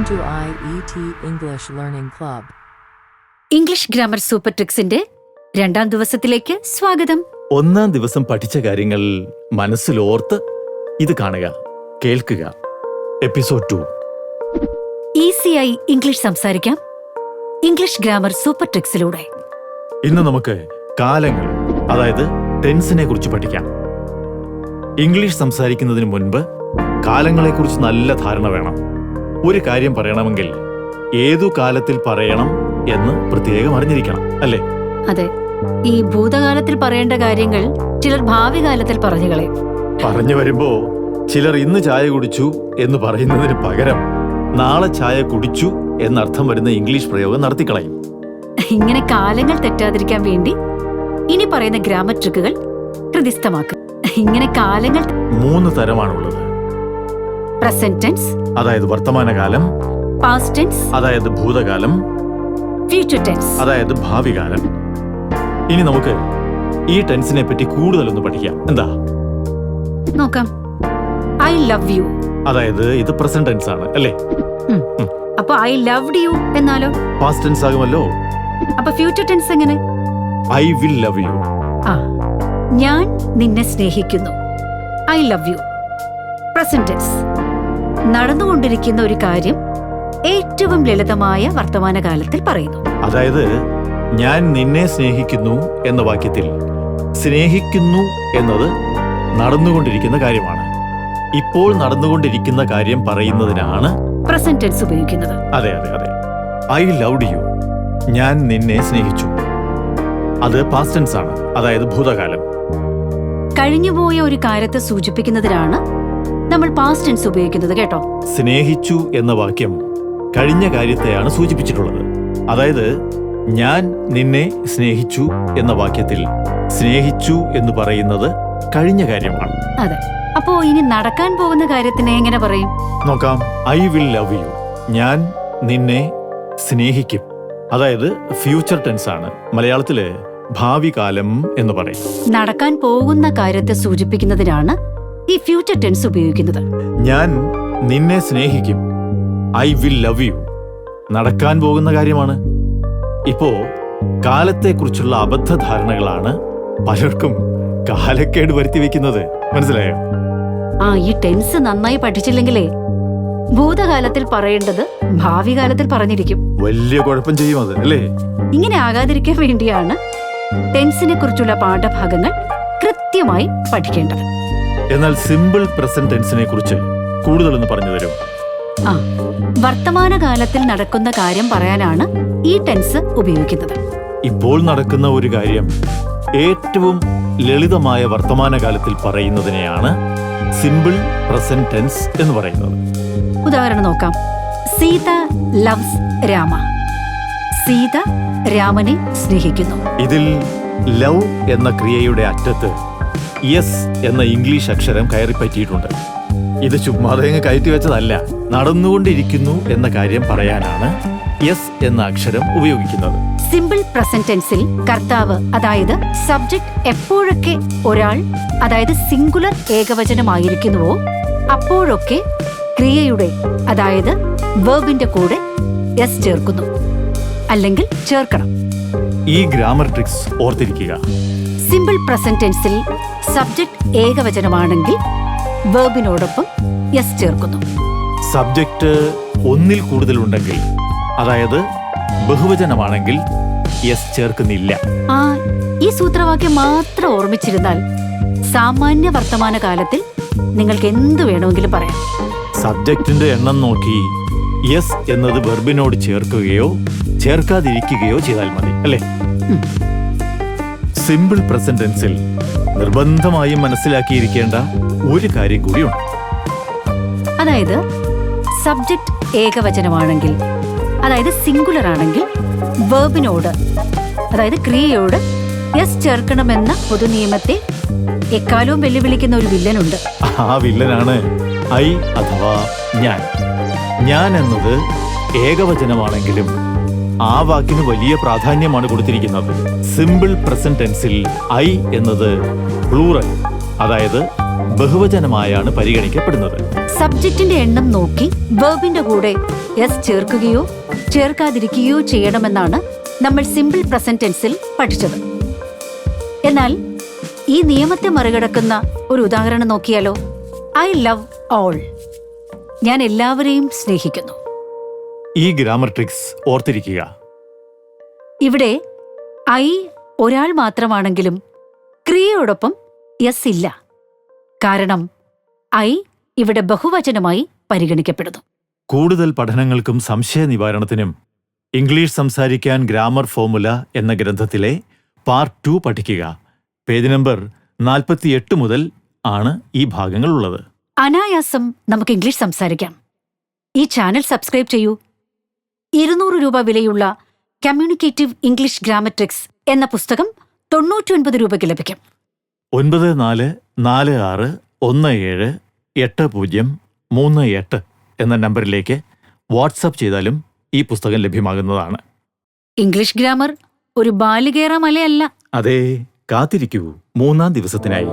to IET English Learning Club. English grammar super ട്രിക്സിന്റെ 2ാം ദിവസത്തിലേക്ക് സ്വാഗതം. ഒന്നാം ദിവസം പഠിച്ച കാര്യങ്ങൾ മനസ്സിലോർത്ത് ഇത് കാണുക, കേൾക്കുക. എപ്പിസോഡ് 2. ഈസിയായി ഇംഗ്ലീഷ് സംസാരിക്കാം ഇംഗ്ലീഷ് ഗ്രാമർ സൂപ്പർ ട്രിക്സിലൂടെ. ഇന്ന് നമുക്ക് കാലങ്ങൾ, അതായത് ടെൻസിനെ കുറിച്ച് പഠിക്കാം. ഇംഗ്ലീഷ് സംസാരിക്കുന്നതിന് മുൻപ് കാലങ്ങളെക്കുറിച്ച് നല്ല ധാരണ വേണം. ഒരു കാര്യം പറയണമെങ്കിൽ ഏതു കാലത്തിൽ പറയണം എന്ന് പ്രത്യേകം അറിഞ്ഞിരിക്കണം, അല്ലേ? അതെ, ഈ ഭൂതകാലത്തിൽ പറയേണ്ട കാര്യങ്ങൾ ചിലർ ഭാവി കാലത്തിൽ പറഞ്ഞു കളയും. പറഞ്ഞു വരുമ്പോ ചിലർ ഇന്ന് ചായ കുടിച്ചു എന്ന് പറയുന്നതിന് പകരം നാളെ ചായ കുടിച്ചു എന്നർത്ഥം വരുന്ന ഇംഗ്ലീഷ് പ്രയോഗം നടത്തിക്കളയും. ഇങ്ങനെ കാലങ്ങൾ തെറ്റാതിരിക്കാൻ വേണ്ടി ഇനി പറയുന്ന ഗ്രാമർ ട്രിക്കുകൾ ഹൃദിസ്ഥമാക്കുക. ഇങ്ങനെ കാലങ്ങൾ 3 തരമാണുള്ളത്. പ്രസന്റ് ടെൻസ്, അതായത് വർത്തമാനകാലം, പാസ്റ്റ് ടെൻസ്, അതായത് ഭൂതകാലം, ഫ്യൂച്ചർ ടെൻസ്, അതായത് ഭാവി കാലം. ഇനി നമുക്ക് ഈ ടെൻസിനെ പറ്റി കൂടുതലൊന്ന് പഠിക്കാം. എന്താ നോക്കാം. ഐ ലവ് യു, അതായത് ഇത് പ്രസന്റ് ടെൻസ് ആണ്, അല്ലേ? അപ്പൊ ഐ ലവ്ഡ് യു എന്നാലോ പാസ്റ്റ് ടെൻസ് ആകുമല്ലോ. അപ്പൊ ഫ്യൂച്ചർ ടെൻസ് എങ്ങനെ? I will love you. ആ, ഞാൻ നിന്നെ സ്നേഹിക്കുന്നു. I love you. Present tense, നടന്നുകൊണ്ടിരിക്കുന്ന ഒരു കാര്യം ഏറ്റവും ലളിതമായ വർത്തമാനകാലത്തിൽ പറയുന്നു. അതായത് ഞാൻ നിന്നെ സ്നേഹിക്കുന്നു എന്ന വാക്യത്തിൽ സ്നേഹിക്കുന്നു എന്നത് നടന്നുകൊണ്ടിരിക്കുന്ന കാര്യമാണ്. ഇപ്പോൾ നടന്നുകൊണ്ടിരിക്കുന്ന കാര്യം പറയുന്നതിനാണ് പ്രസന്റ് ടെൻസ് ഉപയോഗിക്കുന്നത്. അതെ അതെ അതെ. ഐ ലവ്ഡ് യു, ഞാൻ നിന്നെ സ്നേഹിച്ചു. അത് പാസ്റ്റ് ടെൻസ് ആണ്, അതായത് ഭൂതകാലം. കഴിഞ്ഞുപോയ ഒരു കാര്യത്തെ സൂചിപ്പിക്കുന്നതിനാണ് നമ്മൾ പാസ്റ്റ് ടെൻസ് ഉപയോഗിക്കുന്നത്, കേട്ടോ. സ്നേഹിച്ചു എന്ന വാക്യം കഴിഞ്ഞ കാര്യത്തെയാണ് സൂചിപ്പിച്ചിട്ടുള്ളത്. അതായത് ഞാൻ നിന്നെ സ്നേഹിച്ചു എന്ന വാക്യത്തിൽ സ്നേഹിച്ചു എന്ന് പറയുന്നത് കഴിഞ്ഞ കാര്യമാണ്. അതെ. അപ്പോ ഇനി നടക്കാൻ പോകുന്ന കാര്യത്തിനെ എങ്ങനെ പറയും? നോക്കാം. ഐ വിൽ ലവ് യു, ഞാൻ നിന്നെ സ്നേഹിക്കും. അതായത് ഫ്യൂച്ചർ ടെൻസ് ആണ്. മലയാളത്തില് ഭാവി കാലം എന്ന് പറയും. നടക്കാൻ പോകുന്ന കാര്യത്തെ സൂചിപ്പിക്കുന്നതിനാണ് ഈ ഫ്യൂച്ചർ ടെൻസ് ഉപയോഗിക്കുന്നത്. ഞാൻ നിന്നെ സ്നേഹിക്കും, ഐ വിൽ ലവ് യു, നടക്കാൻ പോകുന്ന കാര്യമാണ്. ഇപ്പോ കാലത്തെക്കുറിച്ചുള്ള അബദ്ധധാരണകളാണ് പലർക്കും കാലക്കേട് വരുത്തി വെക്കുന്നത്. മനസ്സിലായോ? ഈ ടെൻസ് നന്നായി പഠിച്ചില്ലെങ്കിലേ ഭൂതകാലത്തിൽ പറയേണ്ടത് ഭാവി കാലത്തിൽ പറഞ്ഞിരിക്കും. വലിയ കുഴപ്പം ചെയ്യും അത്, അല്ലേ? ഇങ്ങനെ ആകാതിരിക്കാൻ വേണ്ടിയാണ് ടെൻസിനെ കുറിച്ചുള്ള പാഠഭാഗങ്ങൾ കൃത്യമായി പഠിക്കേണ്ടത്. എന്നാൽ സിമ്പിൾ പ്രസന്റ് ടെൻസിനെ കുറിച്ച് കൂടുതലൊന്ന് പറഞ്ഞു തരും. വർത്തമാനകാലത്തിൽ നടക്കുന്ന കാര്യം പറയാനാണ് ഈ ടെൻസ് ഉപയോഗിക്കുന്നത്. ഇപ്പോൾ നടക്കുന്ന ഒരു കാര്യം ഏറ്റവും ലളിതമായ വർത്തമാനകാലത്തിൽ പറയുന്നതിനെയാണ് സിമ്പിൾ പ്രസന്റ് ടെൻസ് എന്ന് പറയുന്നത്. ഉദാഹരണം നോക്കാം. സീത ലവ്സ് രാമ. സീത രാമനെ സ്നേഹിക്കുന്നു. ഇതിൽ ലവ് എന്ന ക്രിയയുടെ അറ്റത്ത് യെസ് എന്ന ഇംഗ്ലീഷ് അക്ഷരം കയറിപ്പറ്റിയിട്ടുണ്ട്. ഇത് ചുമ്മാതെ കയറ്റി വെച്ചതല്ല. നടന്നുകൊണ്ടിരിക്കുന്നു എന്ന കാര്യം പറയാനാണ് യെസ് എന്ന അക്ഷരം ഉപയോഗിക്കുന്നത്. സിമ്പിൾ പ്രസന്റ് ടെൻസിൽ കർത്താവ്, അതായത് സബ്ജക്ട്, എപ്പോഴൊക്കെ ഒരാൾ, അതായത് സിംഗുലർ ഏകവചനമായിരിക്കുന്നുവോ അപ്പോഴൊക്കെ ക്രിയയുടെ, അതായത് വെർബിന്റെ കൂടെ യെസ് ചേർക്കുന്നു, അല്ലെങ്കിൽ ചേർക്കണം. ഈ ഗ്രാമർ ട്രിക്സ് ഓർത്തിരിക്കുക. സിമ്പിൾ പ്രസന്റ് ടെൻസിൽ സബ്ജക്ട് ഏകവചനമാണെങ്കിൽ വെർബിനോടൊപ്പം യെസ് ചേർക്കുന്നു. സബ്ജക്റ്റ് ഒന്നിൽ കൂടുതലുണ്ടെങ്കിൽ, അതായത് ബഹുവചനമാണെങ്കിൽ യെസ് ചേർക്കുന്നില്ല. ഈ സൂത്രവാക്യം മാത്രം ഓർമ്മിച്ചിരുന്നാൽ സാമാന്യ വർത്തമാനകാലത്തിൽ നിങ്ങൾക്ക് എന്ത് വേണമെങ്കിലും പറയാം. സബ്ജക്റ്റിന്റെ എണ്ണം നോക്കി യെസ് എന്നത് വെർബിനോട് ചേർക്കുകയോ ചേർക്കാതിരിക്കുകയോ ചെയ്താൽ മതി, അല്ലേ? സിമ്പിൾ പ്രസന്റ് ടെൻസിൽ നിർബന്ധമായും മനസ്സിലാക്കിയിരിക്കേണ്ട ഒരു കാര്യം കൂടിയുണ്ട്. അതായത് സബ്ജക്ട് ഏകവചനമാണെങ്കിൽ, അതായത് സിംഗുലർ ആണെങ്കിൽ വെർബിനോട്, അതായത് ക്രിയയോട് യെസ് ചേർക്കണമെന്ന പൊതുനിയമത്തെ എക്കാലവും വെല്ലുവിളിക്കുന്ന ഒരു വില്ലനുണ്ട്. ആ വില്ലനാണ് ഐ അഥവാ ഞാൻ. ഞാൻ എന്നത് ഏകവചനമാണെങ്കിലും ആ വാക്കിന് വലിയ പ്രാധാന്യമാണ് കൊടുത്തിരിക്കുന്നത്. സിമ്പിൾ പ്രസന്റ് ടെൻസിൽ ഐ എന്നത് പ്ലൂറൽ, അതായത് ബഹുവചനമായാണ് പരിഗണിക്കപ്പെടുന്നത്. സബ്ജക്റ്റിന്റെ എണ്ണം നോക്കി വെർബിന്റെ കൂടെ എസ് ചേർക്കുകയോ ചേർക്കാതിരിക്കുകയോ ചെയ്യണമെന്നാണ് നമ്മൾ സിമ്പിൾ പ്രസന്റ് ടെൻസിൽ പഠിച്ചത്. എന്നാൽ ഈ നിയമത്തെ മറികടക്കുന്ന ഒരു ഉദാഹരണം നോക്കിയാലോ? I love all. ഞാൻ എല്ലാവരെയും സ്നേഹിക്കുന്നു. ഈ ഗ്രാമർ ട്രിക്സ് ഓർത്തിരിക്കുക. ഇവിടെ ഐ ഒരാൾ മാത്രമാണെങ്കിലും ക്രിയയോടൊപ്പം എസ് ഇല്ല. കാരണം ഐ ഇവിടെ ബഹുവചനമായി പരിഗണിക്കപ്പെടുന്നു. കൂടുതൽ പഠനങ്ങൾക്കും സംശയ നിവാരണത്തിനും ഇംഗ്ലീഷ് സംസാരിക്കാൻ ഗ്രാമർ ഫോർമുല എന്ന ഗ്രന്ഥത്തിലെ പാർട്ട് 2 പഠിക്കുക. പേജ് നമ്പർ 48 മുതൽ ആണ് ഈ ഭാഗങ്ങളുള്ളത്. അനായാസം നമുക്ക് ഇംഗ്ലീഷ് സംസാരിക്കാം. ഈ ചാനൽ സബ്സ്ക്രൈബ് ചെയ്യൂ. 200 രൂപ വിലയുള്ള കമ്മ്യൂണിക്കേറ്റീവ് ഇംഗ്ലീഷ് ഗ്രാമർ ട്രിക്സ് എന്ന പുസ്തകം 99 രൂപയ്ക്ക് ലഭിക്കും. 9446178038 എന്ന നമ്പറിലേക്ക് വാട്സപ്പ് ചെയ്താലും ഈ പുസ്തകം ലഭ്യമാകുന്നതാണ്. ഇംഗ്ലീഷ് ഗ്രാമർ ഒരു ബാലികേറ മലയല്ല. അതേ, കാത്തിരിക്കൂ 3-ാം ദിവസത്തിനായി.